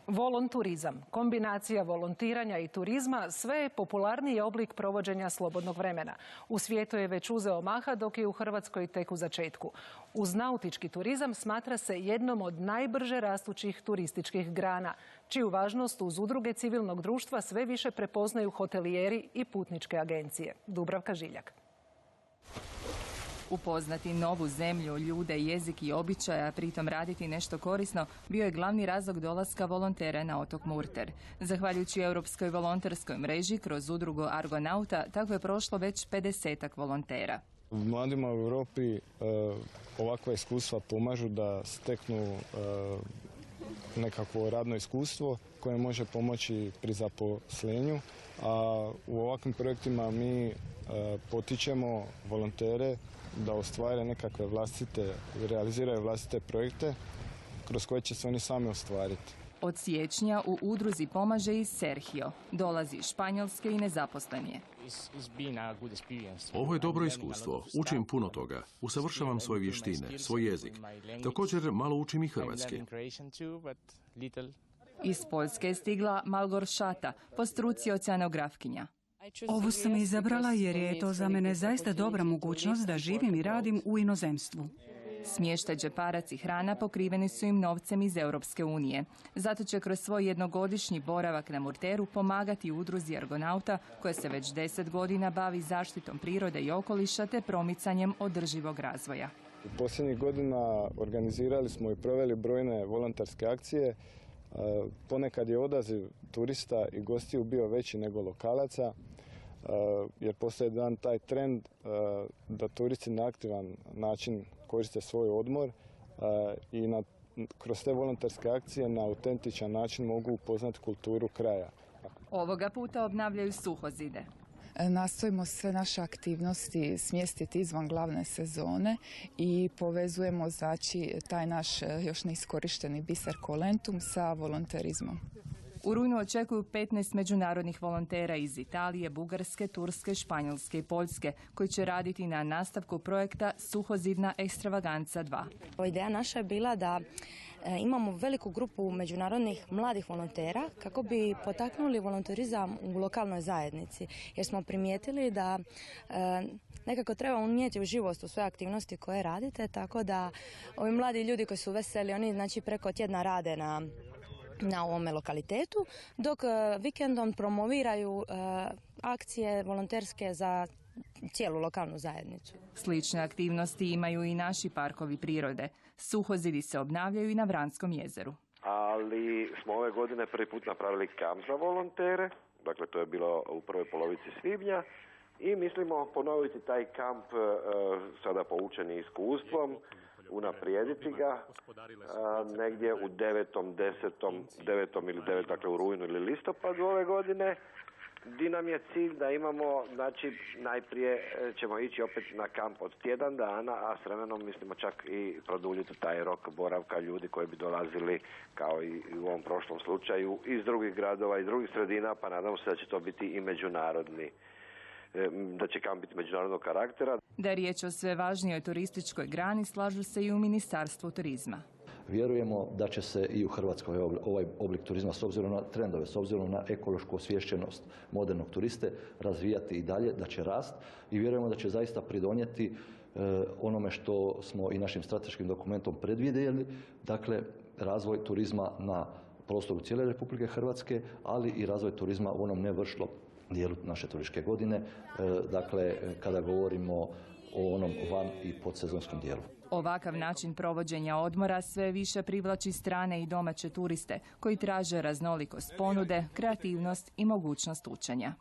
Volonturizam, kombinacija volontiranja i turizma, sve je popularniji oblik provođenja slobodnog vremena. U svijetu je već uzeo maha, dok je u Hrvatskoj tek u začetku. Uz nautički turizam smatra se jednom od najbrže rastućih turističkih grana, čiju važnost uz udruge civilnog društva sve više prepoznaju hotelijeri i putničke agencije. Dubravka Žiljak. Upoznati novu zemlju, ljude, jezik i običaja, pritom raditi nešto korisno, bio je glavni razlog dolaska volontera na otok Murter. Zahvaljujući Europskoj volonterskoj mreži kroz udrugu Argonauta, tako je prošlo već 50-ak volontera. Mladima u Europi ovakva iskustva pomažu da steknu nekakvo radno iskustvo koje može pomoći pri zaposlenju, a u ovakvim projektima mi potičemo volontere da ostvare nekakve realiziraju vlastite projekte kroz koje će se oni sami ostvariti. Od siječnja u udruzi pomaže i Sergio. Dolazi iz Španjolske i nezaposlen je. Ovo je dobro iskustvo. Učim puno toga. Usavršavam svoje vještine, svoj jezik. Također malo učim i hrvatski. Iz Poljske je stigla Malgoršata, po struci oceanografkinja. Ovo sam izabrala jer je to za mene zaista dobra mogućnost da živim i radim u inozemstvu. Smještaj, džeparac i hrana pokriveni su im novcem iz Europske unije. Zato će kroz svoj jednogodišnji boravak na Murteru pomagati udruzi Argonauta, koja se već 10 godina bavi zaštitom prirode i okoliša te promicanjem održivog razvoja. U posljednjih godina organizirali smo i proveli brojne volonterske akcije. Ponekad je odaziv turista i gostiju bio veći nego lokalaca, jer postoji jedan taj trend da turisti na aktivan način koriste svoj odmor i kroz te volonterske akcije na autentičan način mogu upoznati kulturu kraja. Ovoga puta obnavljaju Suhozide. Nastojimo sve naše aktivnosti smjestiti izvan glavne sezone i povezujemo znači taj naš još neiskorišteni biser Kolentum sa volonterizmom. U rujnu očekuju 15 međunarodnih volontera iz Italije, Bugarske, Turske, Španjolske i Poljske, koji će raditi na nastavku projekta Suhozidna ekstravaganca 2. Ideja naša je bila da imamo veliku grupu međunarodnih mladih volontera kako bi potaknuli volonterizam u lokalnoj zajednici. Jer smo primijetili da nekako treba unijeti u živost u sve aktivnosti koje radite, tako da ovi mladi ljudi koji su veseli, oni znači preko tjedna rade na ovome lokalitetu, dok vikendom promoviraju akcije volonterske za cijelu lokalnu zajednicu. Slične aktivnosti imaju i naši parkovi prirode. Suhozidi se obnavljaju i na Vranskom jezeru. Ali smo ove godine prvi put napravili kamp za volontere, dakle to je bilo u prvoj polovici svibnja i mislimo ponoviti taj kamp sada poučeni iskustvom, unaprijediti ga negdje u 9. ili 9. dakle u rujnu ili listopadu ove godine. Di nam je cilj da imamo, znači najprije ćemo ići opet na kamp od tjedan dana, a s vremenom mislimo čak i produljiti taj rok boravka ljudi koji bi dolazili kao i u ovom prošlom slučaju iz drugih gradova i drugih sredina, pa nadamo se da će to biti i međunarodni, da će kamp biti međunarodnog karaktera. Da je riječ o sve važnijoj turističkoj grani, slažu se i u Ministarstvu turizma. Vjerujemo da će se i u Hrvatskoj ovaj oblik turizma, s obzirom na trendove, s obzirom na ekološku osviješćenost modernog turiste, razvijati i dalje, da će rast i vjerujemo da će zaista pridonijeti onome što smo i našim strateškim dokumentom predvidjeli, dakle razvoj turizma na prostoru cijele Republike Hrvatske, ali i razvoj turizma u onom nevršlom dijelu naše turističke godine, dakle kada govorimo o onom van i podsezonskom dijelu. Ovakav način provođenja odmora sve više privlači strane i domaće turiste koji traže raznolikost ponude, kreativnost i mogućnost učenja.